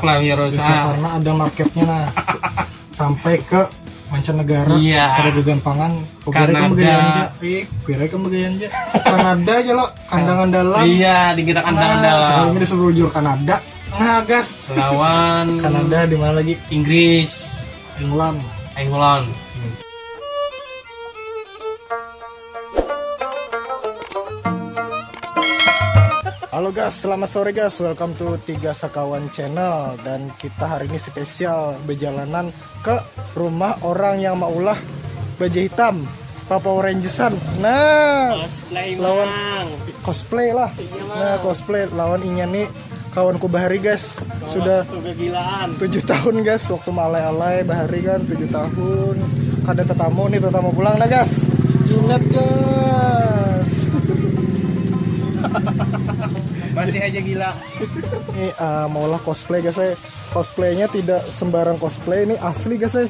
lah Wirausaha. Bisa karena ada marketnya nah. Sampai ke mancanegara. Iya. Ada gegampangan. Kanada. Kira kamu begayanja. Kanada aja lo, kandangan dalam. Iya, dikira kandangan dalam. Soalnya disuruh jur Kanada. Nah, gas. Lawan Kanada di mana lagi? Inggris, England. England. Halo guys, selamat sore guys. Welcome to Tiga Sakawan Channel. Dan kita hari ini spesial berjalanan ke rumah orang yang maulah baju hitam, Power Rangersan. Nah, Cosplay lawan mang. cosplay lah. Nah, cosplay lawan inya nih kawanku Bahari guys. Sudah Kegilaan. 7 tahun guys waktu alay-alay Bahari kan 7 tahun. Kada tetamu nih, tetamu pulang nah guys. Junet guys. Masih aja gila. Ini maulah cosplay guys saya. Cosplaynya tidak sembarang cosplay, ini asli guys saya.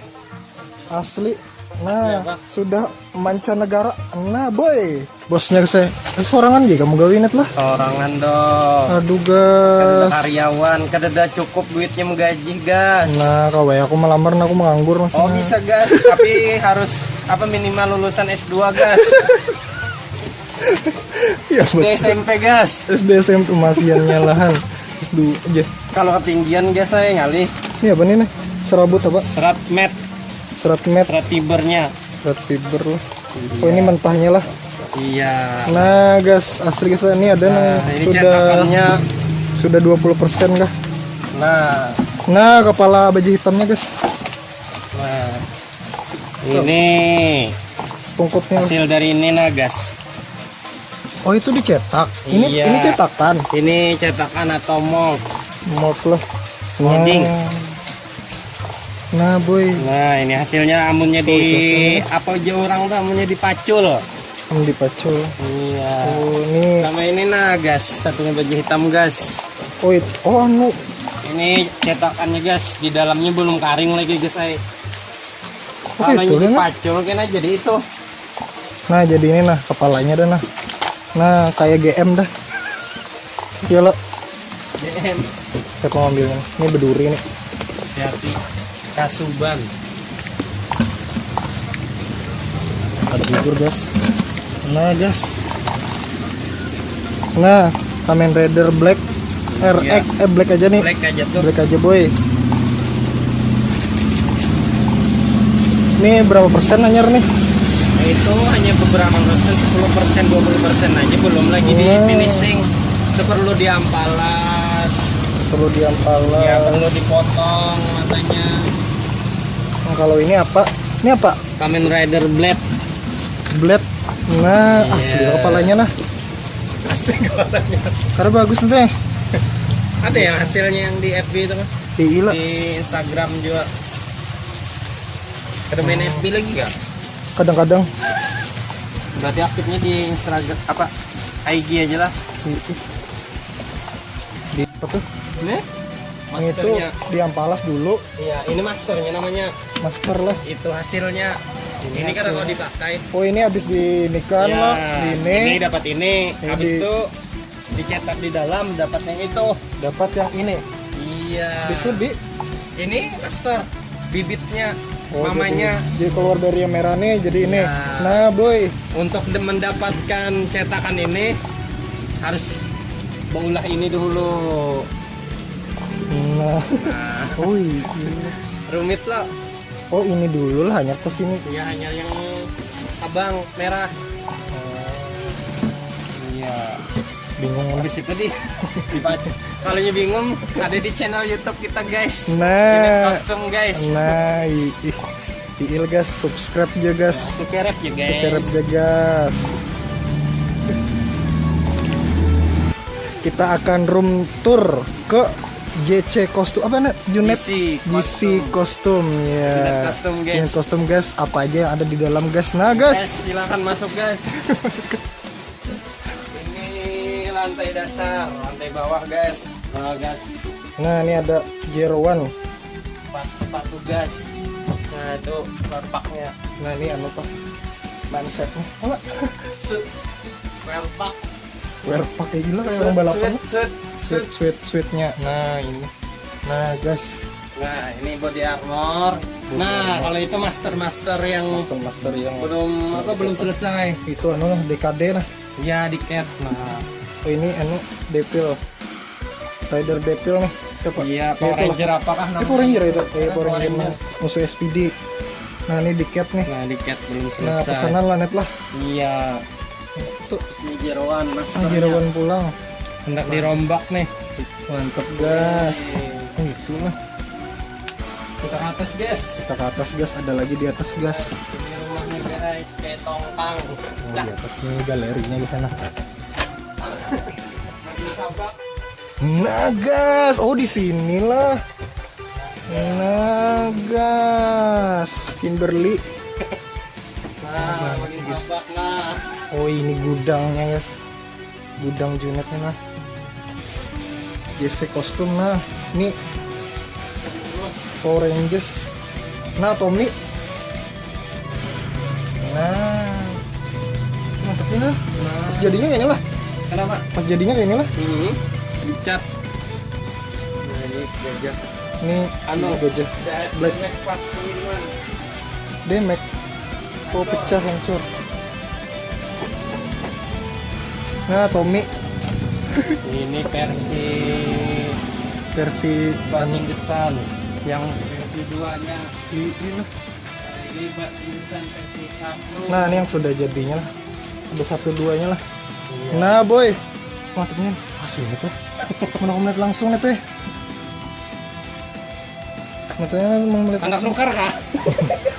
Asli. Nah, sudah mancanegara. Nah, boy. Bosnya guys saya. Sorangan gak kamu gawin lah. Sorangan dong. Aduh Kada guys. karyawan, kada cukup duitnya menggaji gas. Nah, kawai aku melamar, nah aku menganggur mas. Oh bisa gas, tapi harus apa minimal lulusan S2 gas. Ya, SD SMP gas. SD SMP masih yang nyalahan. SD aja. Kalau ketinggian gas saya ngalih. Ini apa nih? Serabut apa? Serat met, Serat met, serat fibernya. serat fiber lah. Oh ini mentahnya lah. Iya. Nah, guys, asli guys ini ada Nah, ini sudah cetakannya. sudah 20% kah? Nah, Nah, kepala baju hitamnya guys. nah. Ini Pungkutnya. hasil dari ini nah gas. Oh, itu dicetak. Ini Iya. ini cetakan. Ini cetakan atau mold. Mold lah. Molding. Nah, boy. Nah, ini hasilnya amunnya di apa aja orang tuh amunnya dipacul. Ini dipacul. Iya. Oh, ini. Sama ini nah gas, satunya baju hitam gas. Oh, oh anu. Ini cetakannya gas, di dalamnya belum karing lagi gas saya. Oh, Kalau itu, ini nah. dipacul kena jadi itu. Nah, jadi ini nah kepalanya dah nah. Nah, kayak GM dah. Iya lo. DM. Saya mau ambilnya. Ini berduri nih. Hati Kasuban. Ada bubur guys. Nah guys. Nah, Kamen Rider Black RX Black aja nih. Black aja tuh. Black aja boy. Ini berapa persen anyar nih? Nah, itu hanya beberapa persen, 10%, 20% aja, belum lagi di finishing. Itu perlu diampalas. Perlu diampalas. Ya, perlu dipotong matanya. Nah, kalau ini apa? Ini apa? Kamen Rider Blade. Blade. Nah, Iya. asli kepalanya nah. Asli kepalanya. Karena bagus nih. Ada yang hasilnya yang di FB itu kan? Gila. Di Instagram juga. Ada main FB lagi gak? Kadang-kadang Berarti aktifnya di Instagram apa? IG aja lah. di apa tuh? Ini Ini itu masternya. diampalas dulu, Iya, ini masternya namanya. master lah. Itu hasilnya. Ini kan kalau dipakai. Oh, ini habis dinikan Ya, lah. ini dapat ini. Ini Habis di- itu dicetak di dalam dapat yang itu. Dapat yang ini. Iya. Habis itu Ini master bibitnya oh, mamanya. jadi keluar dari yang merah nih jadi ini. Ya. Nah, boy. Untuk mendapatkan cetakan ini harus baulah ini dulu. Nah. Nah, Wih. rumit lah. Oh, ini dulu lah hanya ke sini. Ya hanya yang abang merah. Iya. Bingung lah. Habis itu dibaca. Kalau bingung ada di channel YouTube kita guys. Unit Nah. custom guys. Nah, Iil guys, subscribe juga guys. Subscribe ya guys. Subscribe juga guys. Kita akan room tour ke JC kostum apa nih? Junet DC kostum ya. Unit custom, guys. Unit kostum guys, apa aja yang ada di dalam guys. Nah guys, Silakan masuk guys. Ini lantai dasar, lantai bawah guys. Nah guys, nah ini ada Zero One. sepatu gas. Nah itu werpaknya. Nah ini anu pak, mindsetnya. Apa? Werpak. Werpak kayak gila kayak orang balapan. Sweet. Sweetnya. Nah ini. Nah guys, Nah, ini body armor. Nah, kalau itu master yang master yang belum selesai. itu anu DKD nah. Ya, di cat. Nah, Oh, ini anu Devil. Rider Devil nih. Siapa? iya, Ya, Power itulah. Ranger apakah Ini namanya? Power Ranger itu. Power Power Ranger Ranger. musuh SPD. Nah, ini di cat nih. Nah, di cat belum selesai. Nah, pesanan lah net lah. Iya. Tuh, Ini jeroan master. Jirawan pulang. Hendak dirombak nih. Mantep gas. Oke. Itu lah. Kita ke atas, guys. Kita ke atas gas, ada lagi di atas gas. Ini rumahnya guys, kayak tongkang. Oh, di atas nih galerinya di sana. Lagi sabak. Nah gas, oh di sinilah. Nah gas, Kimberly. Nah, lagi sabak nah. Oh ini gudangnya guys, gudang Junetnya nah. JC kostum nah, ini Terus Power Rangers. Nah Tommy. Nah, mantepnya nah. Pas jadinya kayak ini lah, kenapa? pas jadinya kayak ini lah. Dicat. Nah, ini gajah. Ini Anu. gajah. Black. Black pas pengiriman. Demek. Oh pecah hancur. Nah Tommy Ini versi Batin Desan yang versi 2-nya. ini lah. Ini Batin Desan versi 1. Nah ini yang sudah jadinya lah. Ada 1-2 nya lah. Iya. Nah boy, mantepnya. Sini tuh. Mana melihat langsung nih tuh. Matanya mau melihat. Anak nukar kah?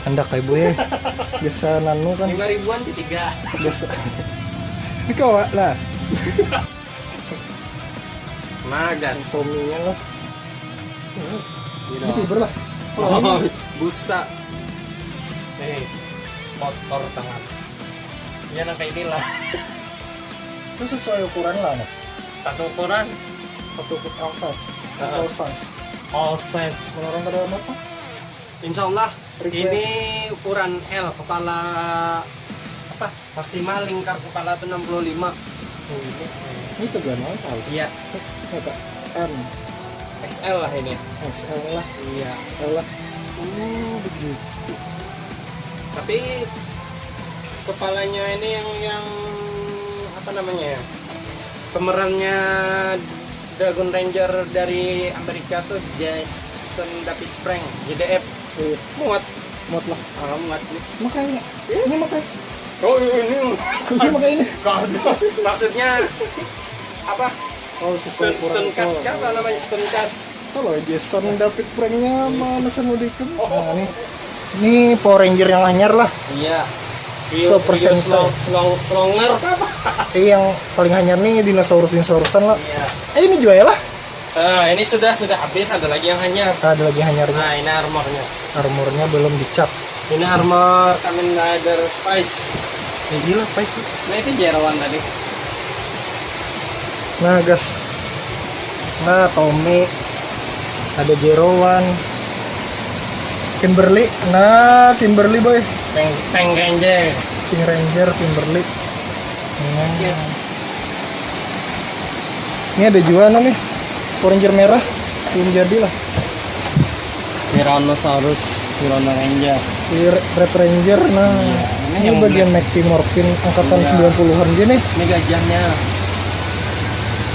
Hendak kayak boy. Biasa nanu kan. 5 ribuan di 3. Biasa. Ini kau lah. Magas. Tommy-nya lah. Gitu. Ini fiber lah. Oh, busa. Nih, kotor tangan. Ya nah kayak inilah. Itu sesuai ukuran lah nah. Satu ukuran, 1 foot alsas. Ah. Alsas. all size. Orang kada apa? Insya Allah Request. ini ukuran L, kepala apa? Maksimal lingkar kepala itu 65. Ini tuh gak tahu. Iya, Kata M, XL lah ini. XL lah, Iya. L lah. Begitu. Tapi kepalanya ini yang apa namanya ya? Pemerannya Dragon Ranger dari Amerika tuh Jason David Frank, JDF. Iya, Muat, muat lah. muat nih. Makanya, ini makanya. Oh ini, Ini makanya ini. kado. Maksudnya apa? Oh, sesuai ukuran. Stone cast apa namanya stone cast? Kalau Jason David Frank-nya mana semudikan? Nah, ini Power Ranger yang anyar lah. Iya. Super Sentai. Slonger. Yang paling anyar nih dinosaurusan lah. Iya. Ini juga ya lah. Ini sudah habis, ada lagi yang hanyar. Ada lagi hanyarnya. Nah, ini armornya. Armornya belum dicap. Ini armor Kamen Rider Vice. Ya gila, Pais. Nah, itu Jerawan tadi. Nah, gas. Nah, Tommy. Ada Jerowan. Kimberly. Nah, Kimberly boy. Tank Ranger. King Ranger, Kimberly. Nah. Iya. Ini ada juga nih. Power Ranger merah. Belum jadi lah. Tyrannosaurus, Tyranno Ranger. Ini Red Ranger. Nah, Ini ini yang bagian Mighty Morphin angkatan Iya. 90-an gini. Ini gajahnya.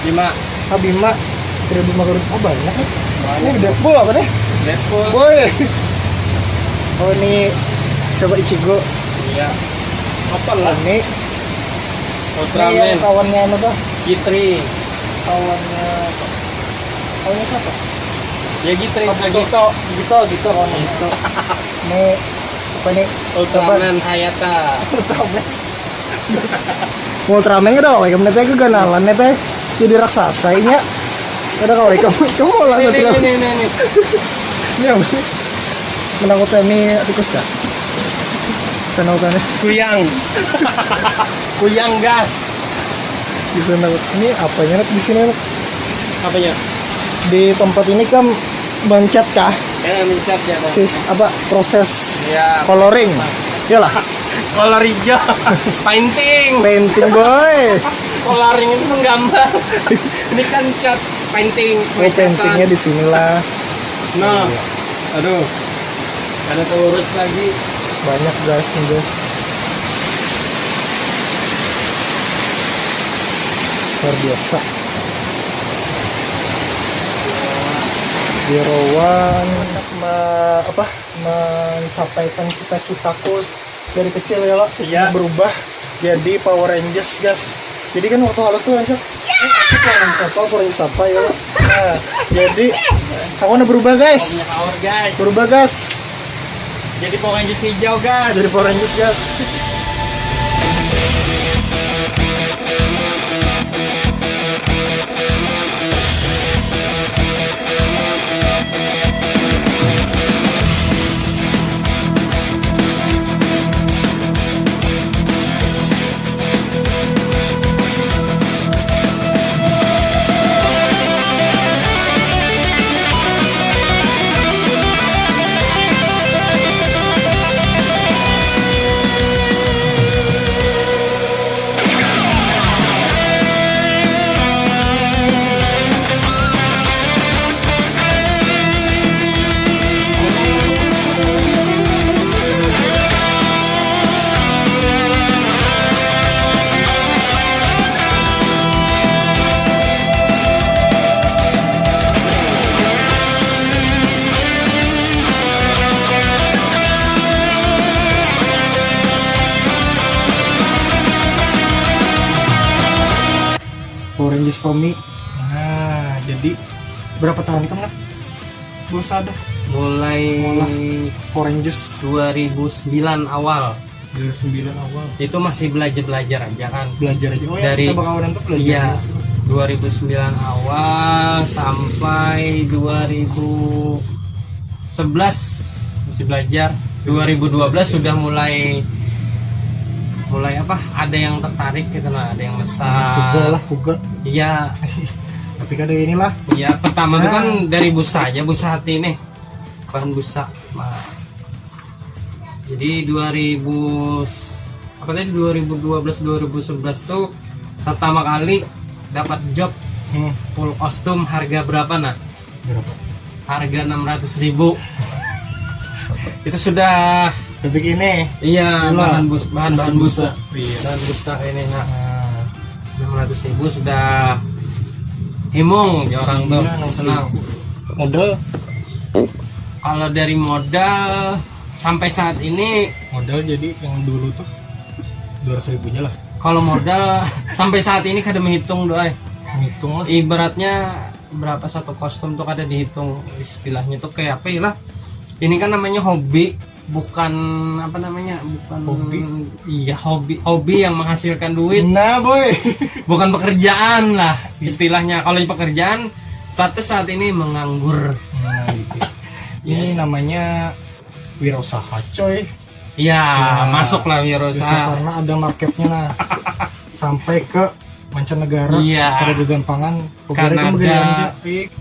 5. Abima. Satria Bima Garut. Oh, banyak nih. Banyak. Ini Deadpool apa nih? Deadpool. Boy. Oh, ini siapa Ichigo? Iya. Apa Oh, lah? ini Ultraman. yang kawannya apa tuh? Gitri. Kawannya siapa? Ya Gitri. Oh, Agito. Gitu kawannya. Gitu. Ini apa nih? Ultraman Hayata. Ultraman. Ultraman ada kayak kemana teh keganalan teh jadi raksasa nya. Ada kayak kamu mau lah Satria. Ini. Ini apa? Menangkut ini tikus dah. Sana utane. Kuyang. Kuyang gas. Di sana ini apanya Nak, di sini Nak? Apanya? Di tempat ini kan mencat kah? Mencat ya. Bang. Apa proses Ya. coloring? Iyalah, Color hijau. Painting. painting boy. Coloring itu menggambar. Ini kan cat painting. Oh, paintingnya di sinilah. Nah, aduh, ada terurus lagi. Banyak guys nih guys. Luar biasa. Birawan mencapaikan cita-citaku dari kecil ya lo. Iya. Berubah jadi Power Rangers guys. Jadi kan waktu halus tuh lanjut Power Rangers apa ya lo. Nah, jadi aku udah berubah guys. Power guys. Berubah guys. Jadi Power Rangers hijau guys. Jadi Power Rangers guys. Power Rangers Tommy. Nah, jadi berapa tahun kan? Bosa dah. Mulai Power Rangers 2009 awal. 2009 awal. Itu masih belajar aja kan. Belajar aja. Oh ya, Dari- kita bakalan tuh belajar. Iya. terus. 2009 awal sampai 2011 masih belajar. 2012 sudah mulai apa? Ada yang tertarik gitu lah, ada yang Fuga besar. lah, fuga. Iya, Tapi kan ada inilah. iya. Pertama itu kan dari busa aja, busa hati nih, bahan busa. Nah, jadi 2012 2011 tuh pertama kali dapat job full kostum. Harga berapa nah? Berapa? Harga 600.000. Itu sudah Tapi gini. iya Itulah. bahan busa. Iya. Bahan busa ini nah. 600.000 sudah himung ya orang tuh Iya, 600.000. senang. Modal Kalau dari modal sampai saat ini, modal jadi yang dulu tuh 200.000 lah. kalau modal sampai saat ini kada menghitung doy. Ngitung lah. Ibaratnya berapa satu kostum tuh kada dihitung, istilahnya tuh kayak apa ya lah. Ini kan namanya hobi, bukan apa namanya, bukan Hobi? Iya, hobi yang menghasilkan duit, Nah boy. bukan pekerjaan lah istilahnya. Kalau pekerjaan, status saat ini menganggur. Nah, gitu. Ini namanya wirausaha coy. Iya, Ya, masuklah Bisa wirausaha. karena ada marketnya nah. Sampai ke mancanegara. Iya. Ada kegampangan. Kanada.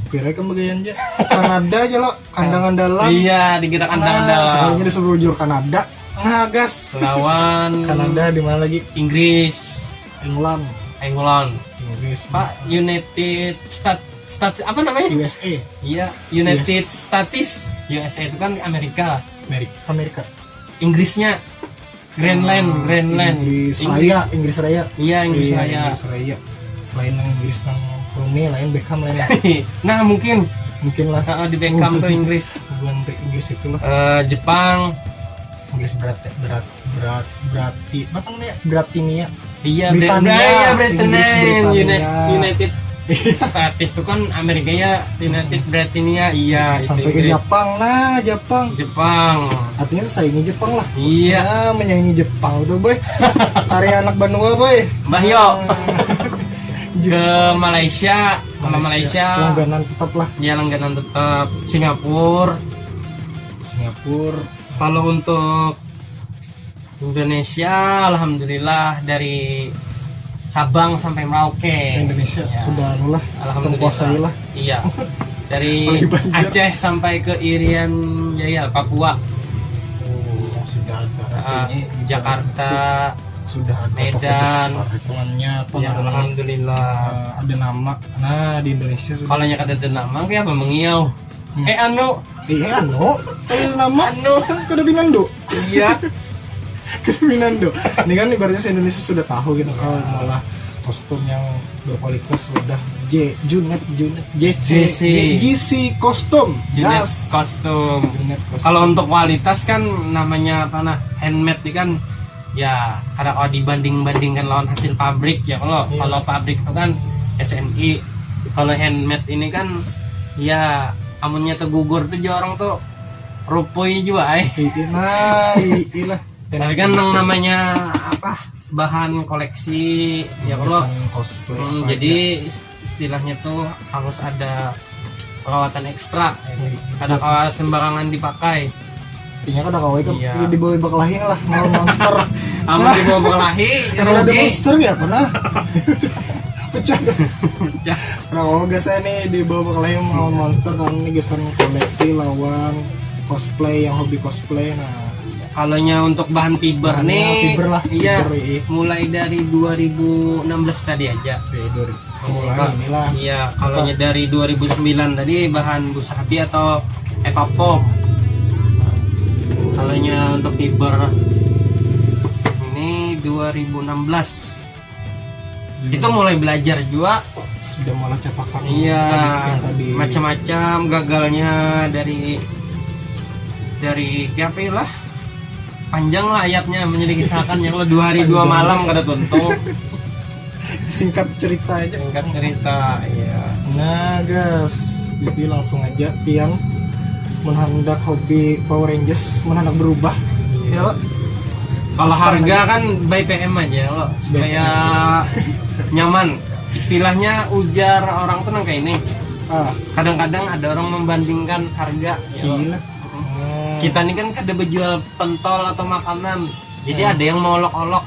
Kira kan begini aja. Kanada aja lo, kandangan dalam. Iya, dikira kandangan dalam. Sekalinya disuruh jur Kanada. Nah, gas. Lawan Kanada di mana lagi? Inggris, England. Inggris. Pak, United States apa namanya? USA. Iya, United States. USA itu kan Amerika. Amerika. Inggrisnya Greenland. Inggris Raya. Iya, Inggris Iya, Raya. Inggris Raya. Lain yang Inggris nang Rooney, lain Beckham lain. Nah, mungkin Mungkin lah. di Beckham tuh Inggris. Bukan Inggris itulah. Jepang. Inggris berarti apa namanya? Bratinia. Iya, Britania. Britania. Inggris, Britania. United States itu kan Amerika ya, United Britania. Iya, itu Sampai ke Inggris. Jepang. Nah, Jepang. Artinya saingi Jepang lah. Iya. Nah, menyaingi Jepang udah boy. Karya anak Banua boy. Mbah Yo. Ke Malaysia. Kalau Malaysia Langganan tetap lah. ya langganan tetap. Singapura. Kalau untuk Indonesia, alhamdulillah dari Sabang sampai Merauke. Indonesia Ya, sudah lah. alhamdulillah. Terkuasai lah. Iya. Dari Paling banyak. Aceh sampai ke Irian Jaya, Papua. Oh, sudah ada artinya, Jakarta. sudah ada toko Medan. besar hitungannya apa Ya, namanya? alhamdulillah. Ada nama. Nah, di Indonesia sudah. Kalau yang ada nama kayak apa mengiau? Anu. Iya no, nama Anu. kan kada Binando. Iya. Kada Binando. Ini kan ibaratnya se-Indonesia sudah tahu gitu. Oh, malah kostum yang berkualitas sudah Junet JC kostum. Junet Yes. kostum. Junet kostum. Kalau untuk kualitas kan namanya apa nah? Handmade ini kan ya karena kalau dibandingkan lawan hasil pabrik ya Iya. kalau pabrik itu kan SNI. Kalau handmade ini kan ya amunnya tuh gugur tuh orang tuh rupuy juga Iyalah. tapi kan yang namanya apa bahan koleksi ya kalau cosplay. jadi istilahnya tuh harus ada perawatan ekstra ada kalau sembarangan dipakai intinya kan ada kawai kan Iya. di bawah bakalahin lah mau monster. amun di bawah berkelahi Kalau ada rugi monster ya pernah. Pecah dong. Ya, Nah, kalau biasanya nih di bawah bakalahin mau monster karena ini gesan koleksi lawan cosplay yang hobi cosplay. Nah, kalonya untuk bahan fiber Bahannya nih fiber lah, iya fiber, iya. mulai dari 2016 tadi aja dari permulaan inilah. iya kalonya dari 2009 tadi bahan Busati atau Evapom kalonya untuk fiber ini 2016 itu mulai belajar juga Sudah malah cetakan iya yang tadi. macam-macam gagalnya dari kayak apa ya lah panjang lah ayatnya menjadi kisahkan yang lo 2 hari 2 malam kada tuntung Singkat cerita aja. singkat cerita ya Nah, guys, jadi langsung aja pian menghendak hobi Power Rangers menhendak berubah. Ya, lo. kalau Pesan harga kan by PM aja lo supaya nyaman istilahnya ujar orang tuh nang kayak ini Ah, kadang-kadang ada orang membandingkan harga ya lo. gila. Kita nih kan kada berjual pentol atau makanan jadi ada yang mau olok-olok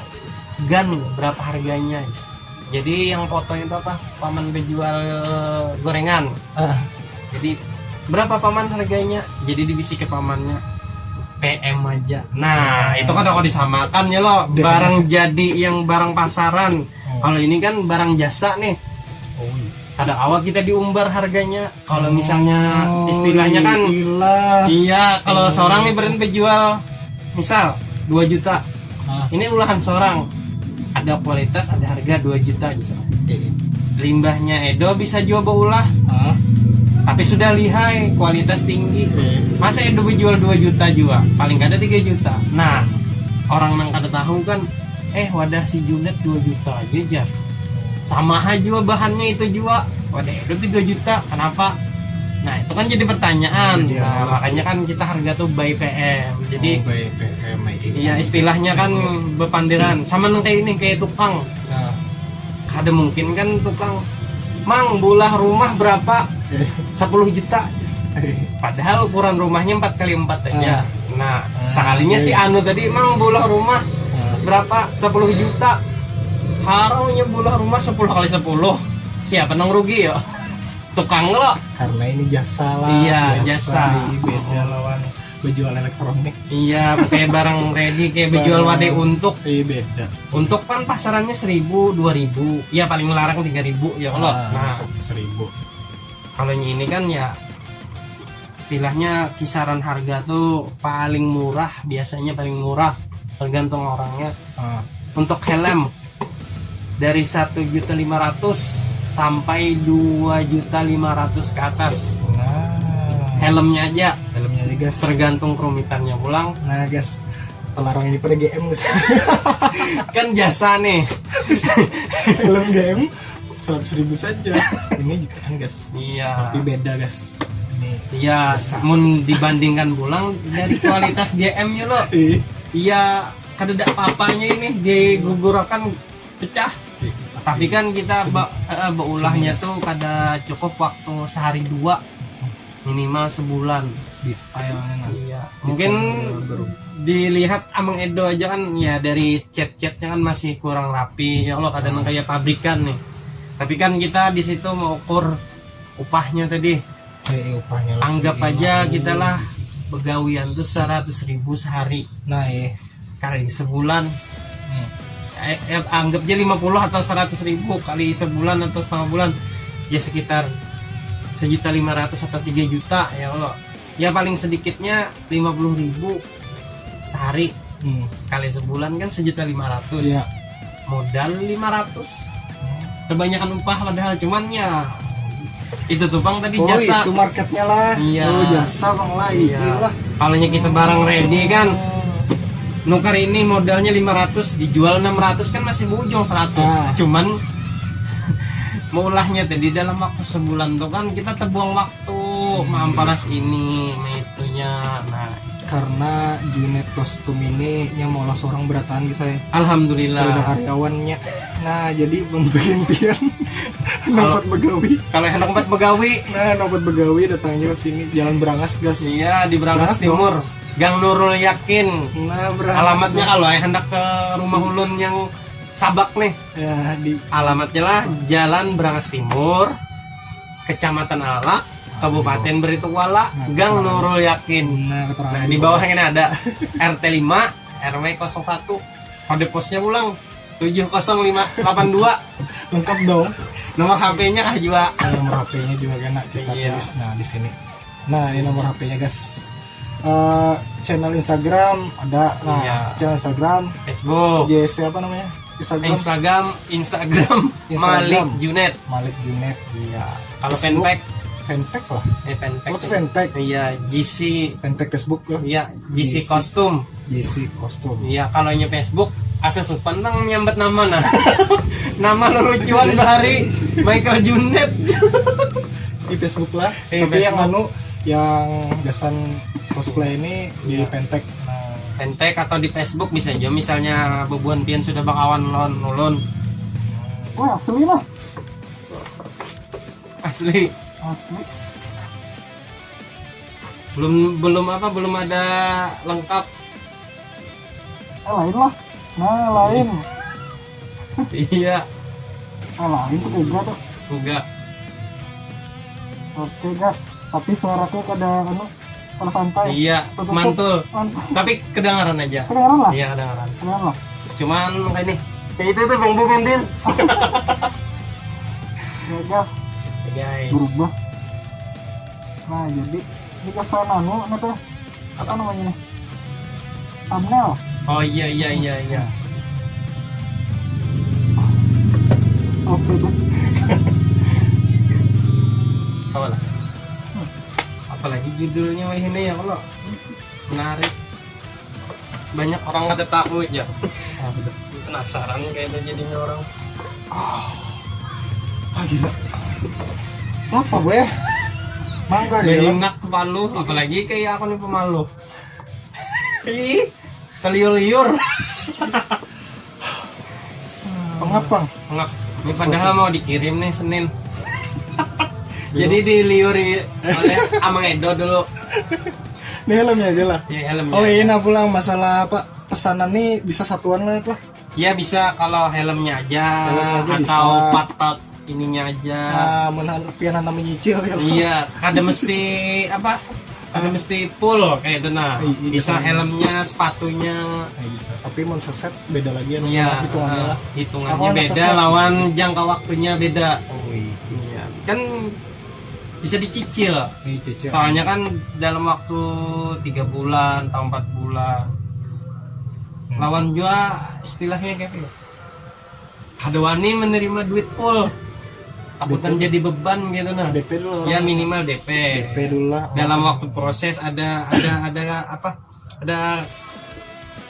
gan berapa harganya jadi yang foto itu apa paman berjual gorengan Ah, jadi berapa paman harganya jadi dibisi ke pamannya PM aja nah itu kan kalau disamakan ya lo barang jadi yang barang pasaran kalau ini kan barang jasa nih oh, iya. ada awal kita diumbar harganya kalau misalnya istilahnya kan gila. iya, kalau seorang nih berhenti jual misal 2 juta. Ah, Ini ulahan seorang. Ada kualitas, ada harga 2 juta gitu. eh. Limbahnya Edo bisa jual beulah, Ah, tapi sudah lihai, kualitas tinggi. eh. Masa Edo jual 2 juta juga? Paling kada 3 juta. Nah, orang yang kada tahu kan wadah si Junet 2 juta aja. Sama aja juga bahannya itu juga. Wadah Edo 2 juta. Kenapa? Nah, itu kan jadi pertanyaan. Jadi Nah, adalah- makanya kan kita harga tuh by PM. Jadi Oh, by PM ini. iya istilahnya kan bepandiran sama nang kayak ini kayak tukang Nah, ada mungkin kan tukang mang bulah rumah berapa eh. 10 juta padahal ukuran rumahnya 4x4 aja nah sekalinya si Anu tadi mang bulah rumah berapa 10 juta harusnya bulah rumah 10 kali 10 siapa nang rugi ya tukang lo Karena ini jasa lah. Iya, jasa. Beda lawan berjual elektronik. iya pakai barang ready kayak berjual wadah untuk Beda. Untuk kan pasarannya 1000, 2000, ya paling larang 3000 ya kalau. Nah, 1000. kalau ini kan ya istilahnya kisaran harga tuh paling murah, biasanya paling murah tergantung orangnya. Ah, Untuk helm dari 1.500.000 sampai 2.500.000 ke atas. nah, Helmnya aja helmnya nih guys. tergantung kerumitannya pulang. Nah guys, pelarang ini pada GM guys. Kan jasa nih. Helm GM 100.000 saja. Ini jutaan guys. Iya. Tapi beda guys. Ini. Iya, mun dibandingkan pulang dari kualitas GM-nya lo. Ih, Iya, kada ada apa-apanya ini digugurakan pecah. Tapi kan kita beulahnya tuh kada cukup waktu sehari 2 minimal sebulan. detailnya. Iya. Mungkin baru. dilihat Amang Edo aja kan ya dari cat-catnya kan masih kurang rapi. Ya Allah kadang kayak pabrikan nih. Tapi kan kita di situ mau ukur upahnya tadi. Upahnya lah. Anggap aja kita lah begawian tuh 100.000 sehari Nah, kali sebulan. Anggap aja 50 atau 100.000 kali sebulan atau setengah bulan ya sekitar 1.500.000 atau 3 juta ya Allah. Ya paling sedikitnya 50.000 sehari. Kali sebulan kan 1.500.000. Iya. Modal 500. Kebanyakan upah padahal cuman ya itu tuh Bang tadi jasa. Itu marketnya lah. Iya. Jasa Bang lah. Iya. Itulah. Kalau kita barang ready kan nukar ini modalnya 500 dijual 600 kan masih bujung 100. Cuman meulahnya tadi dalam waktu sebulan tuh kan kita terbuang waktu mamparas ini itunya. Nah, karena unit kostum ini yang mau seorang beratan gitu saya. Alhamdulillah. Kalau ada karyawannya. Nah, jadi pun berhentian nompat begawi. Kalau yang nompat begawi, nah nompat begawi datangnya ke sini Jalan Brangas gas. Iya, di Brangas Timur. Gang Nurul Yakin. Nah, Brangas. Alamatnya kalau hendak ke rumah ulun yang Sabak nih. Ya, di alamatnya lah Jalan Brangas Timur, Kecamatan Alak, Kabupaten Beritukwala, Gang Nurul Yakin. Nah, di bawahnya ini ada RT 5, RW 01. Kode posnya ulang 70582. lengkap dong. Nomor HP-nya kah juga? Nomor HP-nya juga kena kita tulis nah di sini. Nah, ini nomor HP-nya guys. Channel Instagram ada. Nah, channel Instagram, Facebook, JC apa namanya? Instagram Malik Junet. Iya. Kalau fanpage lah. Fanpage. Fanpage. Iya, GC. Fanpage Facebook lah. Iya, GC Kostum. Iya, kalau nya Facebook asa supantang nyambat nama nah. Nama lucuan bahari Michael Junet. Di Facebook lah. Tapi yang yang gasan cosplay ini di Fanpage. Fanpage atau di Facebook bisa aja misalnya bebuan pian sudah bakawan ulun. Wah, asli lah. Asli. Belum ada lengkap. Lain lah. Nah, lain. Iya. Lain tuh juga tuh. Enggak. Oke, guys. Tapi suaraku kada kalau santai. Iya, mantul. Tapi kedengaran aja. Kedengaran lah. Iya, kedengaran. Kedengaran lah. Cuman kayak ini. Kayak itu tuh Bang Bumendin. Ya, guys. Berubah. Nah, jadi ini kesan tuh. Apa namanya nih? Thumbnail. Oh iya. Oke deh. Apa lah? Apalagi judulnya ini ya kalau menarik. Banyak orang ada tahu ya. Penasaran kayak itu jadinya orang. Gila. Apa gue? Mangga dia. Enak pemalu, apalagi kayak aku nih pemalu. Ih, liur-liur. Pengap. Ini padahal mau dikirim nih Senin. Jadi diliuri oleh Amang Edo dulu. Ini helmnya aja lah. Iya, helmnya. Oh iya, pulang masalah apa? Pesanan nih bisa satuan lah itu. Iya, bisa kalau helmnya aja atau bisa. Part ininya aja. Nah, pian menyicil ya. Iya, ada mesti apa? Ada mesti full kayak itu nah. Bisa helmnya, sepatunya. Bisa. Tapi mau seset beda lagi ya. Iya, hitungannya lah. Hitungannya beda, lawan jangka waktunya beda. Oh iya. Kan bisa dicicil. Soalnya kan dalam waktu 3 bulan atau 4 bulan. Lawan juga istilahnya kayak gitu. Kadewani menerima duit full. Takutan jadi beban gitu nah. DP dulu. Ya minimal DP dulu lah. Dalam waktu proses ada apa? Ada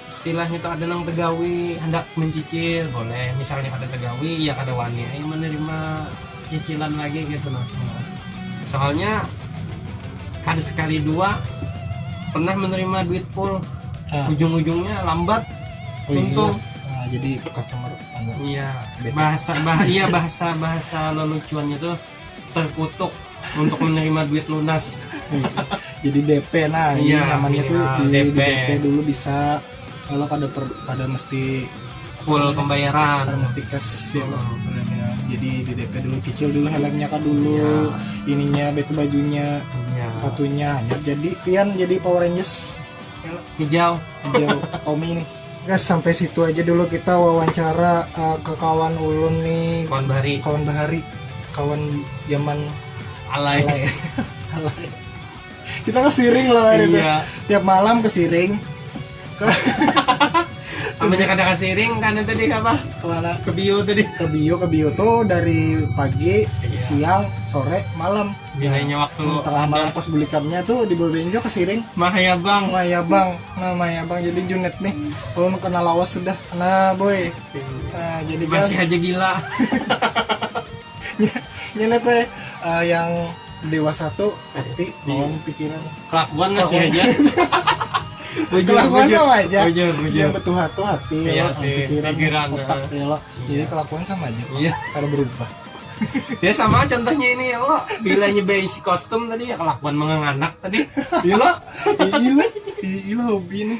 istilahnya tuh ada nang tegawi hendak mencicil boleh. Misalnya ada tegawi ya kadewani yang menerima cicilan lagi gitu nah. Soalnya kada sekali dua pernah menerima duit full. Ujung-ujungnya lambat untung. Jadi customer iya bahasa lelucuannya tuh terkutuk untuk menerima duit lunas. Jadi DP nah iya, namanya tuh di DP. DP dulu bisa kalau kada mesti full pembayaran mesti cash ya jadi di DP dulu cicil dulu helmnya kan dulu ininya itu bajunya sepatunya hanya jadi pian jadi Power Rangers hijau Tommy nih. Guys, sampai situ aja dulu kita wawancara ke kawan ulun nih. Kawan bahari. Kawan zaman alay. Alay. Kita ke Siring lah itu. Iya. Tiap malam ke Siring. Namanya kadang kasiring kan tadi apa? Kemana? Ke bio tadi. Ke bio tuh dari pagi, Iya. siang, sore, malam. Bilainya waktu Tengah malam pas belikannya tuh di Bolbenjo ke Siring. Mahaya bang. Maya bang, nah Maya bang jadi Junet nih. Kalau nu kena lawas sudah, nah boy. Nah jadi gas. Masih aja gila. Nyenet teh yang dewasa tuh hati, mohon pikiran. Kelakuan masih aja. Kelakuan sama aja. Bujur. Yang betul hati, Iya, ya, pikiran, pikiran, otak, ya lo. Jadi kelakuan sama aja. Iya. Kada berubah. Ya sama contohnya ini ya Allah. Bilanya basic kostum tadi ya kelakuan menganak tadi. Gila. Iya hobi nih.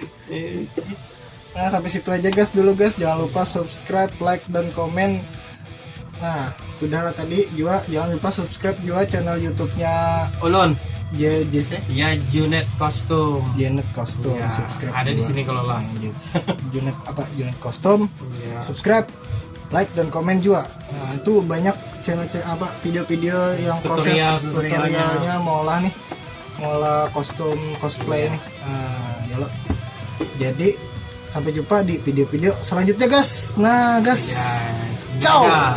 Nah sampai situ aja guys dulu guys. Jangan lupa subscribe, like, dan komen. Nah sudahlah tadi juga jangan lupa subscribe juga channel YouTube-nya Ulun. JC. Ya Junet kostum. Janet Custom, Ya, subscribe ada di juga. sini kalau lah. Nah, Janet apa Janet Custom, Iya. subscribe, like, dan komen juga. Nah itu banyak channel apa video-video yang proses tutorialnya mau olah nih, mau olah kostum cosplay nih. Nah, ya lo. Jadi sampai jumpa di video-video selanjutnya guys. Nah guys, Ya, ciao. semoga.